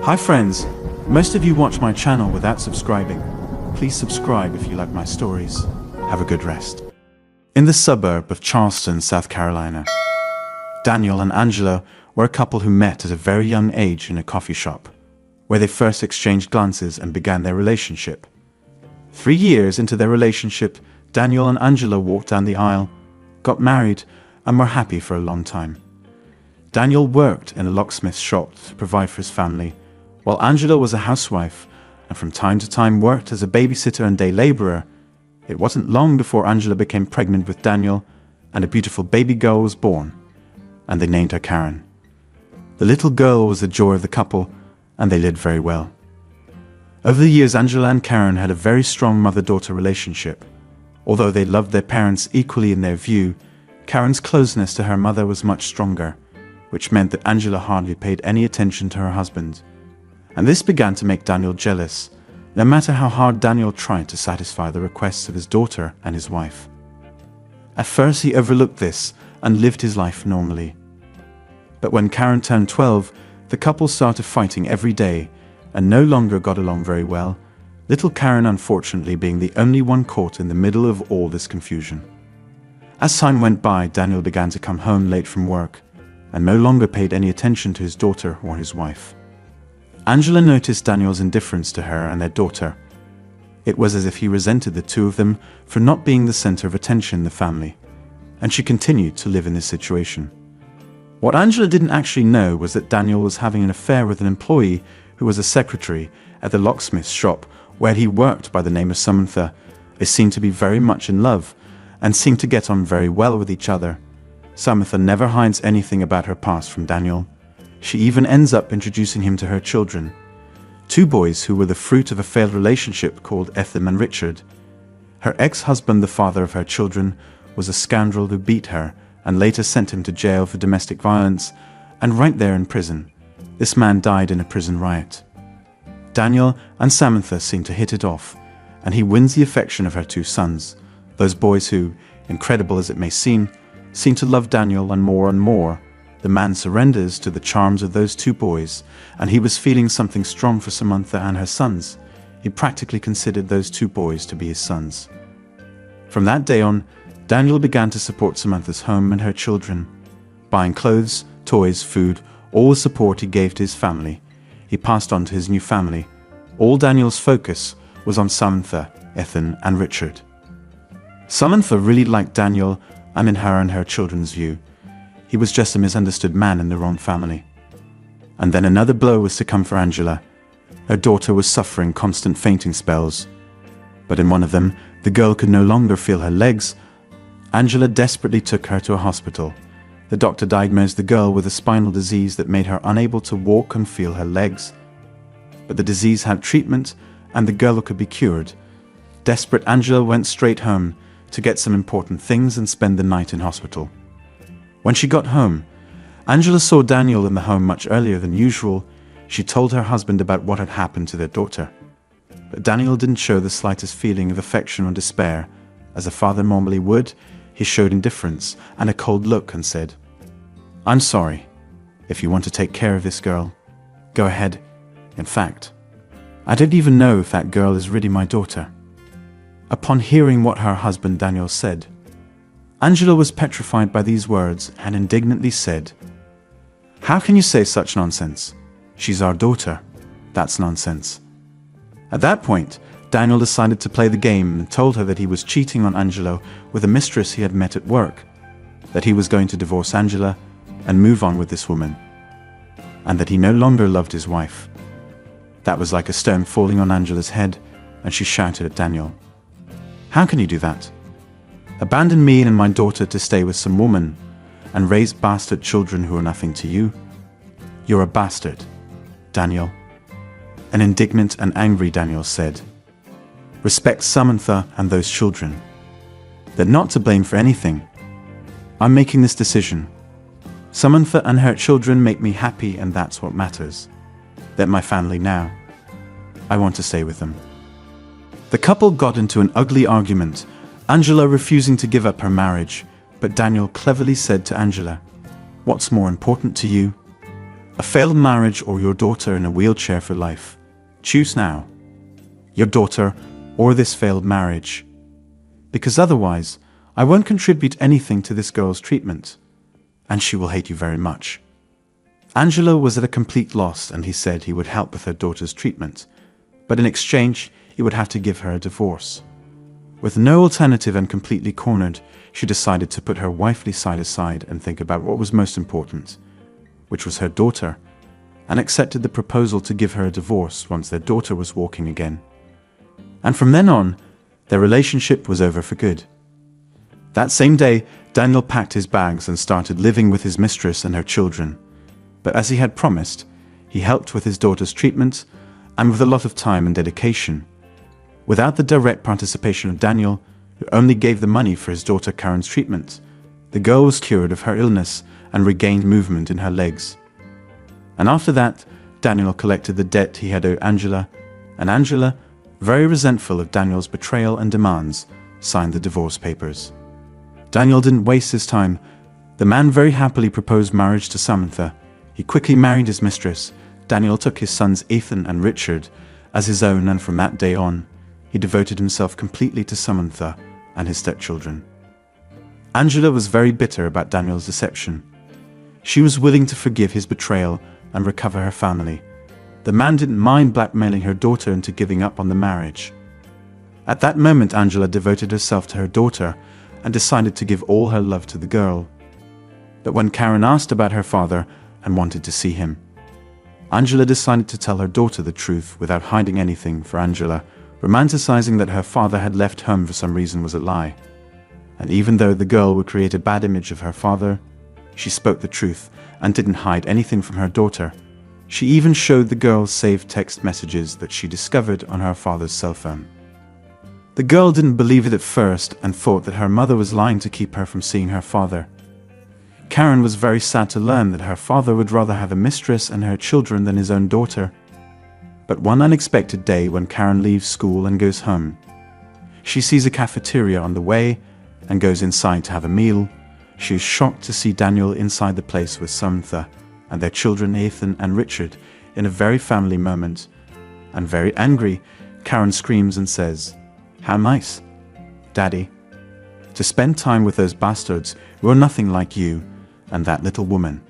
Hi friends, most of you watch my channel without subscribing. Please subscribe if you like my stories. Have a good rest. In the suburb of Charleston, South Carolina, Daniel and Angela were a couple who met at a very young age in a coffee shop, where they first exchanged glances and began their relationship. 3 years into their relationship, Daniel and Angela walked down the aisle, got married, and were happy for a long time. Daniel worked in a locksmith's shop to provide for his family, while Angela was a housewife and from time to time worked as a babysitter and day laborer. It wasn't long before Angela became pregnant with Daniel, and a beautiful baby girl was born, and they named her Karen. The little girl was the joy of the couple, and they lived very well. Over the years, Angela and Karen had a very strong mother-daughter relationship. Although they loved their parents equally in their view, Karen's closeness to her mother was much stronger, which meant that Angela hardly paid any attention to her husband. And this began to make Daniel jealous, no matter how hard Daniel tried to satisfy the requests of his daughter and his wife. At first he overlooked this and lived his life normally. But when Karen turned 12, the couple started fighting every day and no longer got along very well, little Karen unfortunately being the only one caught in the middle of all this confusion. As time went by, Daniel began to come home late from work and no longer paid any attention to his daughter or his wife. Angela noticed Daniel's indifference to her and their daughter. It was as if he resented the two of them for not being the center of attention in the family, and she continued to live in this situation. What Angela didn't actually know was that Daniel was having an affair with an employee who was a secretary at the locksmith's shop where he worked by the name of Samantha. They seemed to be very much in love and seemed to get on very well with each other. Samantha never hides anything about her past from Daniel. She even ends up introducing him to her children, 2 boys who were the fruit of a failed relationship called Ethan and Richard. Her ex-husband, the father of her children, was a scoundrel who beat her and later sent him to jail for domestic violence, and right there in prison, this man died in a prison riot. Daniel and Samantha seem to hit it off, and he wins the affection of her 2 sons, those boys who, incredible as it may seem to love Daniel, and more, the man surrenders to the charms of those 2 boys, and he was feeling something strong for Samantha and her sons. He practically considered those 2 boys to be his sons. From that day on, Daniel began to support Samantha's home and her children, buying clothes, toys, food, all the support he gave to his family. He passed on to his new family. All Daniel's focus was on Samantha, Ethan, and Richard. Samantha really liked Daniel, and in her children's view, he was just a misunderstood man in the wrong family. And then another blow was to come for Angela. Her daughter was suffering constant fainting spells. But in one of them, the girl could no longer feel her legs. Angela desperately took her to a hospital. The doctor diagnosed the girl with a spinal disease that made her unable to walk and feel her legs. But the disease had treatment, and the girl could be cured. Desperate, Angela went straight home to get some important things and spend the night in hospital. When she got home, Angela saw Daniel in the home much earlier than usual. She told her husband about what had happened to their daughter. But Daniel didn't show the slightest feeling of affection or despair. As a father normally would, he showed indifference and a cold look and said, "I'm sorry. If you want to take care of this girl, go ahead. In fact, I don't even know if that girl is really my daughter." Upon hearing what her husband Daniel said, Angela was petrified by these words and indignantly said, "How can you say such nonsense? She's our daughter. That's nonsense." At that point, Daniel decided to play the game and told her that he was cheating on Angela with a mistress he had met at work, that he was going to divorce Angela and move on with this woman, and that he no longer loved his wife. That was like a stone falling on Angela's head, and she shouted at Daniel, "How can you do that? Abandon me and my daughter to stay with some woman and raise bastard children who are nothing to you? You're a bastard, Daniel." An indignant and angry Daniel said, "Respect Samantha and those children. They're not to blame for anything. I'm making this decision. Samantha and her children make me happy, and that's what matters. They're my family now. I want to stay with them." The couple got into an ugly argument, Angela refusing to give up her marriage, but Daniel cleverly said to Angela, "What's more important to you? A failed marriage or your daughter in a wheelchair for life. Choose now. Your daughter or this failed marriage. Because otherwise, I won't contribute anything to this girl's treatment, and she will hate you very much. Angela was at a complete loss, and he said he would help with her daughter's treatment, but in exchange, he would have to give her a divorce. With no alternative and completely cornered, she decided to put her wifely side aside and think about what was most important, which was her daughter, and accepted the proposal to give her a divorce once their daughter was walking again. And from then on, their relationship was over for good. That same day, Daniel packed his bags and started living with his mistress and her children. But as he had promised, he helped with his daughter's treatment and with a lot of time and dedication. Without the direct participation of Daniel, who only gave the money for his daughter Karen's treatment, the girl was cured of her illness and regained movement in her legs. And after that, Daniel collected the debt he had owed Angela, and Angela, very resentful of Daniel's betrayal and demands, signed the divorce papers. Daniel didn't waste his time. The man very happily proposed marriage to Samantha. He quickly married his mistress. Daniel took his sons Ethan and Richard as his own, and from that day on, he devoted himself completely to Samantha and his stepchildren. Angela was very bitter about Daniel's deception. She was willing to forgive his betrayal and recover her family. The man didn't mind blackmailing her daughter into giving up on the marriage. At that moment, Angela devoted herself to her daughter and decided to give all her love to the girl. But when Karen asked about her father and wanted to see him, Angela decided to tell her daughter the truth without hiding anything. For Angela, romanticizing that her father had left home for some reason was a lie. And even though the girl would create a bad image of her father, she spoke the truth and didn't hide anything from her daughter. She even showed the girl saved text messages that she discovered on her father's cell phone. The girl didn't believe it at first and thought that her mother was lying to keep her from seeing her father. Karen was very sad to learn that her father would rather have a mistress and her children than his own daughter. But one unexpected day, when Karen leaves school and goes home, she sees a cafeteria on the way and goes inside to have a meal. She is shocked to see Daniel inside the place with Samantha and their children Ethan and Richard in a very family moment. And very angry, Karen screams and says, "How nice, Daddy, to spend time with those bastards who are nothing like you and that little woman.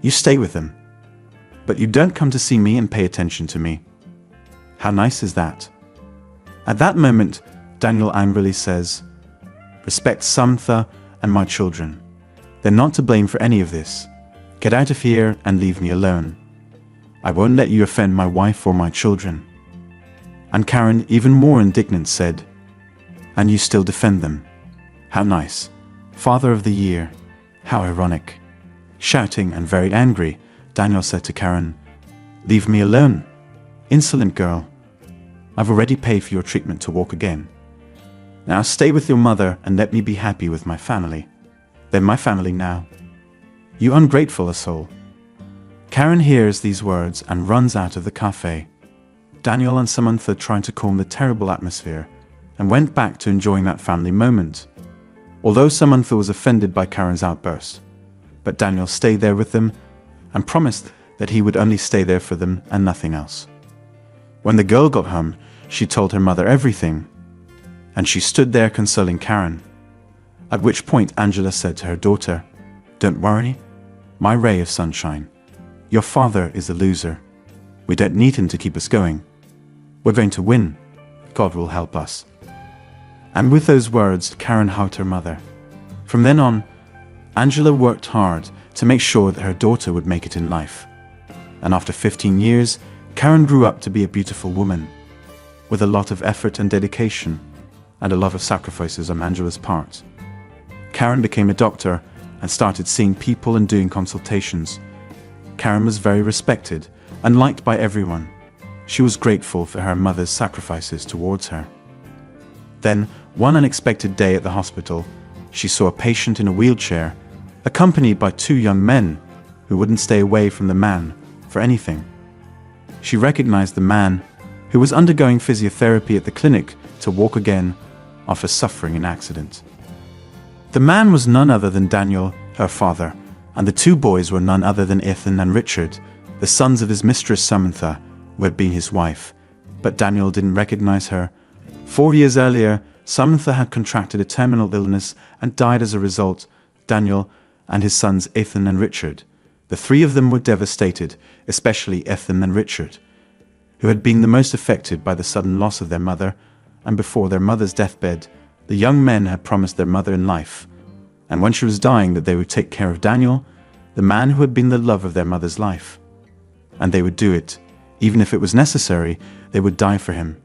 You stay with them, but you don't come to see me and pay attention to me. How nice is that?" At that moment, Daniel angrily says, "Respect Samantha and my children. They're not to blame for any of this. Get out of here and leave me alone. I won't let you offend my wife or my children." And Karen, even more indignant, said, "And you still defend them? How nice. Father of the Year. How ironic." Shouting and very angry, Daniel said to Karen, "Leave me alone, insolent girl. I've already paid for your treatment to walk again. Now stay with your mother and let me be happy with my family. They're my family now. You ungrateful soul." Karen hears these words and runs out of the cafe. Daniel and Samantha tried to calm the terrible atmosphere and went back to enjoying that family moment. Although Samantha was offended by Karen's outburst, but Daniel stayed there with them and promised that he would only stay there for them and nothing else. When the girl got home, she told her mother everything, and she stood there consoling Karen. At which point Angela said to her daughter, "Don't worry, my ray of sunshine. Your father is a loser. We don't need him to keep us going. We're going to win. God will help us." And with those words, Karen hugged her mother. From then on, Angela worked hard to make sure that her daughter would make it in life. And after 15 years, Karen grew up to be a beautiful woman, with a lot of effort and dedication, and a lot of sacrifices on Angela's part. Karen became a doctor and started seeing people and doing consultations. Karen was very respected and liked by everyone. She was grateful for her mother's sacrifices towards her. Then, one unexpected day at the hospital, she saw a patient in a wheelchair, accompanied by two young men who wouldn't stay away from the man for anything. She recognized the man who was undergoing physiotherapy at the clinic to walk again after suffering an accident. The man was none other than Daniel, her father, And the two boys were none other than Ethan and Richard, the sons of his mistress Samantha, who had been his wife. But Daniel didn't recognize her. 4 years earlier, Samantha had contracted a terminal illness and died as a result. Daniel and his sons Ethan and Richard. The three of them were devastated, especially Ethan and Richard, who had been the most affected by the sudden loss of their mother, and before their mother's deathbed, the young men had promised their mother in life, and when she was dying, that they would take care of Daniel, the man who had been the love of their mother's life. And they would do it. Even if it was necessary, they would die for him.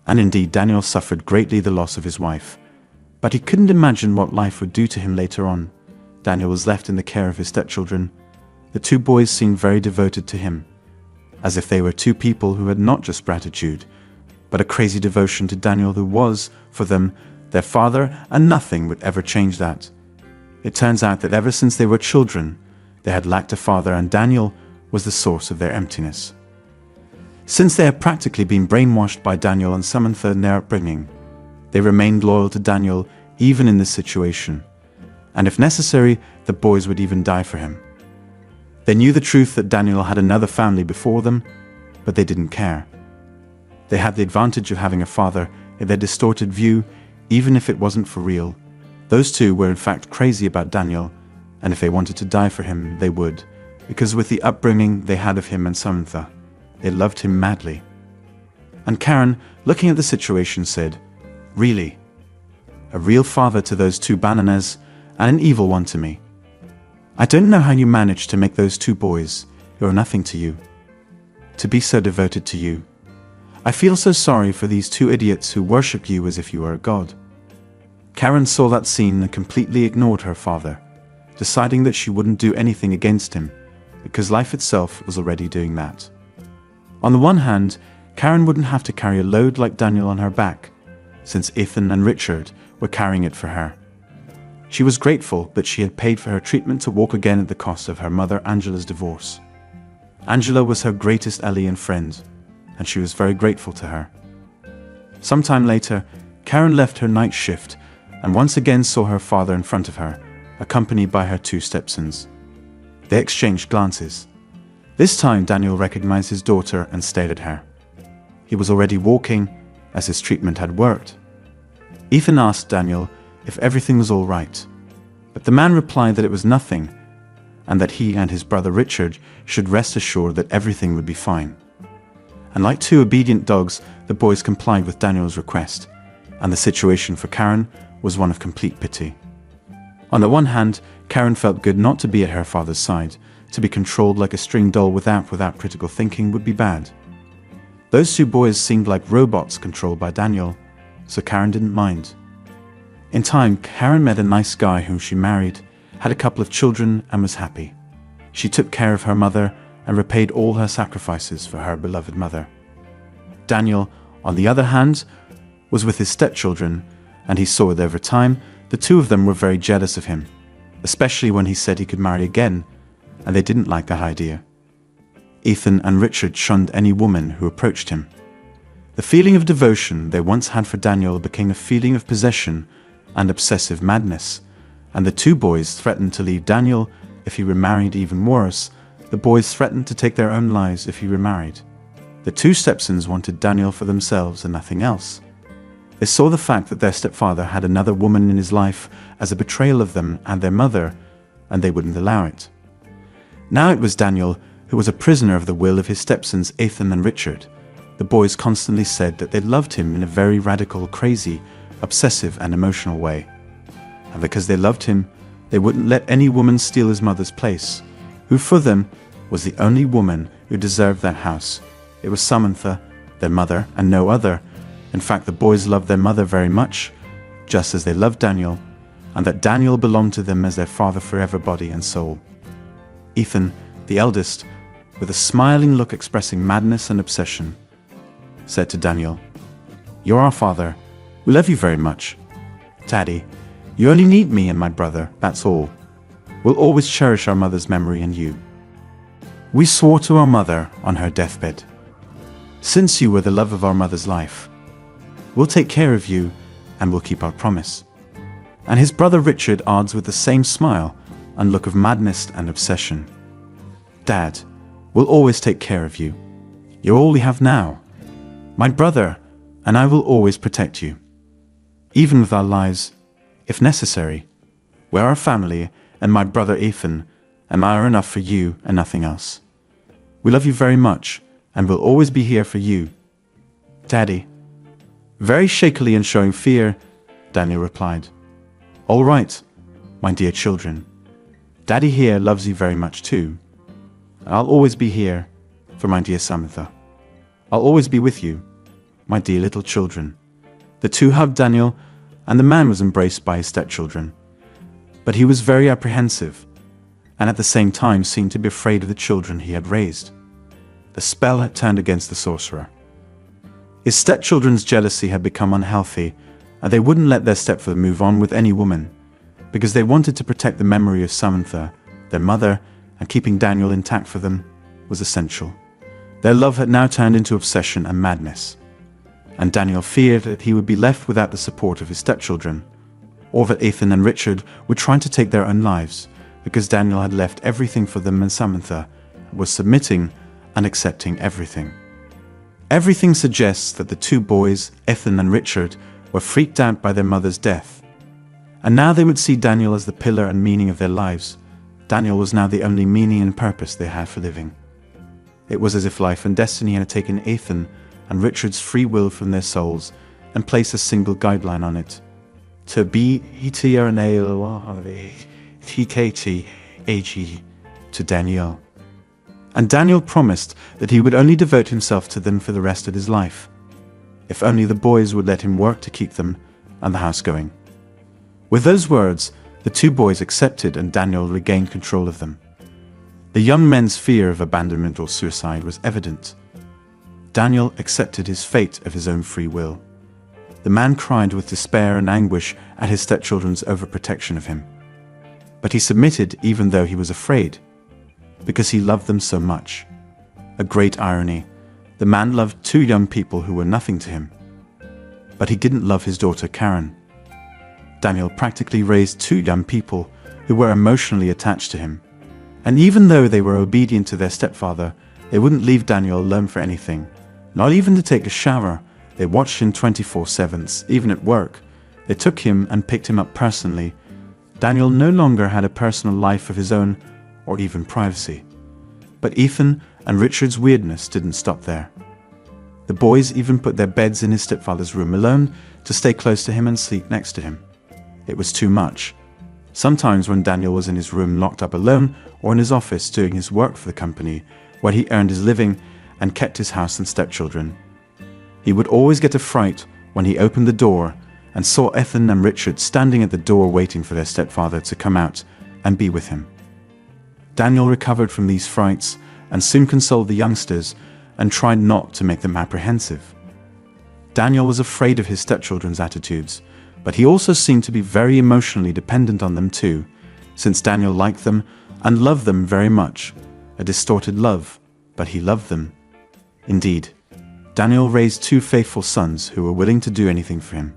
And indeed, Daniel suffered greatly the loss of his wife. But he couldn't imagine what life would do to him later on. Daniel was left in the care of his stepchildren. The two boys seemed very devoted to him, as if they were two people who had not just gratitude, but a crazy devotion to Daniel who was, for them, their father, and nothing would ever change that. It turns out that ever since they were children, they had lacked a father, and Daniel was the source of their emptiness. Since they had practically been brainwashed by Daniel and Samantha in their upbringing, they remained loyal to Daniel even in this situation, and if necessary, the boys would even die for him. They knew the truth that Daniel had another family before them, but they didn't care. They had the advantage of having a father in their distorted view, even if it wasn't for real. Those two were in fact crazy about Daniel, and if they wanted to die for him, they would, because with the upbringing they had of him and Samantha, they loved him madly. And Karen, looking at the situation, said, "Really? A real father to those two bananas, and an evil one to me. I don't know how you managed to make those two boys, who are nothing to you, to be so devoted to you. I feel so sorry for these two idiots who worship you as if you were a god." Karen saw that scene and completely ignored her father, deciding that she wouldn't do anything against him, because life itself was already doing that. On the one hand, Karen wouldn't have to carry a load like Daniel on her back, since Ethan and Richard were carrying it for her. She was grateful that she had paid for her treatment to walk again at the cost of her mother Angela's divorce. Angela was her greatest ally and friend, and she was very grateful to her. Sometime later, Karen left her night shift and once again saw her father in front of her, accompanied by her two stepsons. They exchanged glances. This time Daniel recognized his daughter and stared at her. He was already walking, as his treatment had worked. Ethan asked Daniel if everything was all right, but the man replied that it was nothing, and that he and his brother Richard should rest assured that everything would be fine. And like two obedient dogs, the boys complied with Daniel's request, and the situation for Karen was one of complete pity. On the one hand, Karen felt good not to be at her father's side. To be controlled like a string doll without critical thinking would be bad. Those two boys seemed like robots controlled by Daniel, so Karen didn't mind. In time, Karen met a nice guy whom she married, had a couple of children, and was happy. She took care of her mother and repaid all her sacrifices for her beloved mother. Daniel, on the other hand, was with his stepchildren, and he saw that over time, the two of them were very jealous of him, especially when he said he could marry again, and they didn't like that idea. Ethan and Richard shunned any woman who approached him. The feeling of devotion they once had for Daniel became a feeling of possession and obsessive madness, and the two boys threatened to leave Daniel if he remarried. Even worse, the boys threatened to take their own lives if he remarried. The two stepsons wanted Daniel for themselves and nothing else. They saw the fact that their stepfather had another woman in his life as a betrayal of them and their mother, and they wouldn't allow it. Now it was Daniel who was a prisoner of the will of his stepsons Ethan and Richard. The boys constantly said that they loved him in a very radical, crazy, obsessive and emotional way. And because they loved him, they wouldn't let any woman steal his mother's place, who for them was the only woman who deserved that house. It was Samantha, their mother, and no other. In fact, the boys loved their mother very much, just as they loved Daniel, and that Daniel belonged to them as their father forever, body and soul. Ethan, the eldest, with a smiling look expressing madness and obsession, said to Daniel, "You're our father. We love you very much. Daddy, you only need me and my brother, that's all. We'll always cherish our mother's memory and you. We swore to our mother on her deathbed. Since you were the love of our mother's life, we'll take care of you and we'll keep our promise." And his brother Richard adds with the same smile, and look of madness and obsession. "Dad, we'll always take care of you. You're all we have now. My brother and I will always protect you. Even with our lives, if necessary. We're our family, and my brother Ethan and I are enough for you and nothing else. We love you very much, and will always be here for you. Daddy." Very shakily and showing fear, Daniel replied, "All right, my dear children. Daddy here loves you very much too. And I'll always be here for my dear Samantha. I'll always be with you, my dear little children." The two hugged Daniel, and the man was embraced by his stepchildren. But he was very apprehensive, and at the same time seemed to be afraid of the children he had raised. The spell had turned against the sorcerer. His stepchildren's jealousy had become unhealthy, and they wouldn't let their stepfather move on with any woman, because they wanted to protect the memory of Samantha, their mother, and keeping Daniel intact for them was essential. Their love had now turned into obsession and madness, and Daniel feared that he would be left without the support of his stepchildren, or that Ethan and Richard would try to take their own lives, because Daniel had left everything for them, and Samantha was submitting and accepting everything. Everything suggests that the two boys, Ethan and Richard, were freaked out by their mother's death, and now they would see Daniel as the pillar and meaning of their lives. Daniel was now the only meaning and purpose they had for living. It was as if life and destiny had taken Ethan and Richard's free will from their souls and placed a single guideline on it: to be TKTAG to Daniel. And Daniel promised that he would only devote himself to them for the rest of his life, if only the boys would let him work to keep them and the house going. With those words, the two boys accepted, and Daniel regained control of them. The young men's fear of abandonment or suicide was evident. Daniel accepted his fate of his own free will. The man cried with despair and anguish at his stepchildren's overprotection of him. But he submitted even though he was afraid, because he loved them so much. A great irony. The man loved two young people who were nothing to him. But he didn't love his daughter Karen. Daniel practically raised two young people who were emotionally attached to him. And even though they were obedient to their stepfather, they wouldn't leave Daniel alone for anything, not even to take a shower. They watched him 24/7, even at work. They took him and picked him up personally. Daniel no longer had a personal life of his own, or even privacy. But Ethan and Richard's weirdness didn't stop there. The boys even put their beds in his stepfather's room alone to stay close to him and sleep next to him. It was too much. Sometimes when Daniel was in his room locked up alone, or in his office doing his work for the company, where he earned his living and kept his house and stepchildren, he would always get a fright when he opened the door and saw Ethan and Richard standing at the door waiting for their stepfather to come out and be with him. Daniel recovered from these frights and soon consoled the youngsters and tried not to make them apprehensive. Daniel was afraid of his stepchildren's attitudes, but he also seemed to be very emotionally dependent on them too, since Daniel liked them and loved them very much. A distorted love, but he loved them. Indeed, Daniel raised two faithful sons who were willing to do anything for him.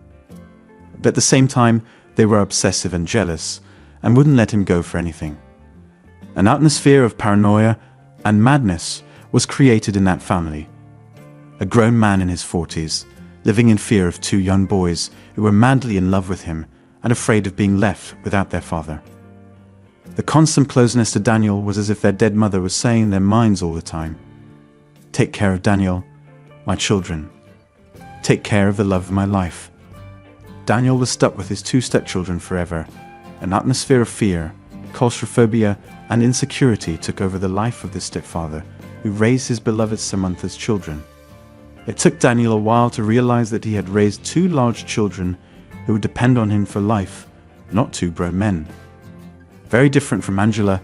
But at the same time, they were obsessive and jealous and wouldn't let him go for anything. An atmosphere of paranoia and madness was created in that family. A grown man in his 40s, living in fear of two young boys who were madly in love with him and afraid of being left without their father. The constant closeness to Daniel was as if their dead mother was saying in their minds all the time, "Take care of Daniel, my children. Take care of the love of my life." Daniel was stuck with his two stepchildren forever. An atmosphere of fear, claustrophobia, and insecurity took over the life of this stepfather who raised his beloved Samantha's children. It took Daniel a while to realize that he had raised two large children who would depend on him for life, not two grown men. Very different from Angela,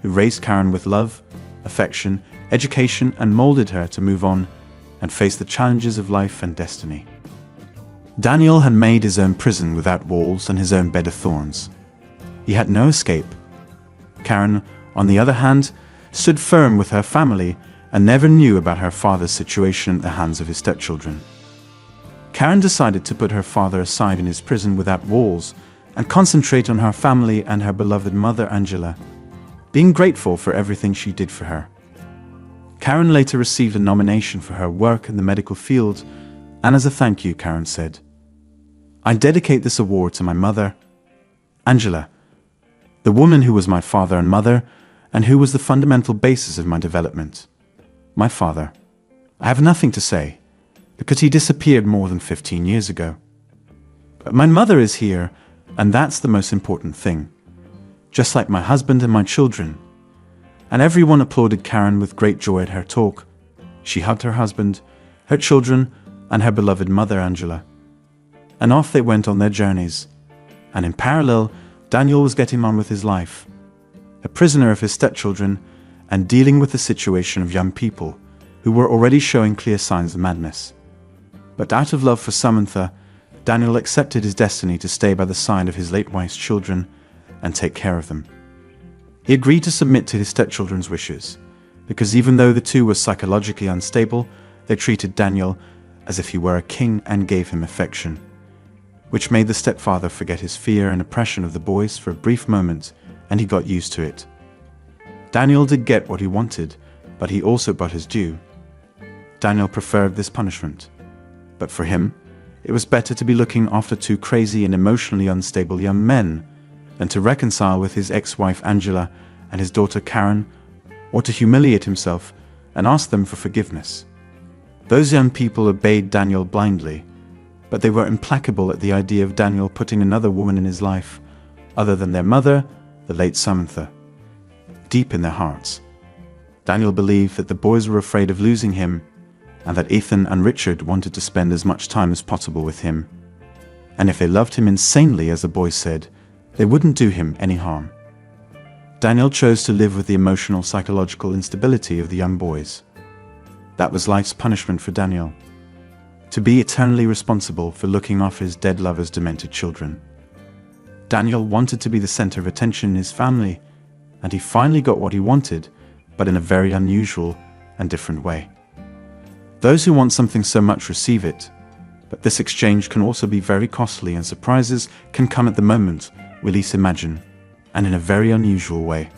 who raised Karen with love, affection, education, and molded her to move on and face the challenges of life and destiny. Daniel had made his own prison without walls and his own bed of thorns. He had no escape. Karen, on the other hand, stood firm with her family and never knew about her father's situation at the hands of his stepchildren. Karen decided to put her father aside in his prison without walls and concentrate on her family and her beloved mother Angela, being grateful for everything she did for her. Karen later received a nomination for her work in the medical field, and as a thank you, Karen said, "I dedicate this award to my mother, Angela, the woman who was my father and mother, and who was the fundamental basis of my development. My father. I have nothing to say, because he disappeared more than 15 years ago. But my mother is here, and that's the most important thing, just like my husband and my children." And everyone applauded Karen with great joy at her talk. She hugged her husband, her children, and her beloved mother Angela. And off they went on their journeys. And in parallel, Daniel was getting on with his life, a prisoner of his stepchildren, and dealing with the situation of young people who were already showing clear signs of madness. But out of love for Samantha, Daniel accepted his destiny to stay by the side of his late wife's children and take care of them. He agreed to submit to his stepchildren's wishes, because even though the two were psychologically unstable, they treated Daniel as if he were a king and gave him affection, which made the stepfather forget his fear and oppression of the boys for a brief moment, and he got used to it. Daniel did get what he wanted, but he also got his due. Daniel preferred this punishment, but for him, it was better to be looking after two crazy and emotionally unstable young men than to reconcile with his ex-wife Angela and his daughter Karen, or to humiliate himself and ask them for forgiveness. Those young people obeyed Daniel blindly, but they were implacable at the idea of Daniel putting another woman in his life, other than their mother, the late Samantha. Deep in their hearts, Daniel believed that the boys were afraid of losing him, and that Ethan and Richard wanted to spend as much time as possible with him. And if they loved him insanely, as the boys said, they wouldn't do him any harm. Daniel chose to live with the emotional, psychological instability of the young boys. That was life's punishment for Daniel, to be eternally responsible for looking after his dead lover's demented children. Daniel wanted to be the center of attention in his family, and he finally got what he wanted, but in a very unusual and different way. Those who want something so much receive it, but this exchange can also be very costly, and surprises can come at the moment we least imagine, and in a very unusual way.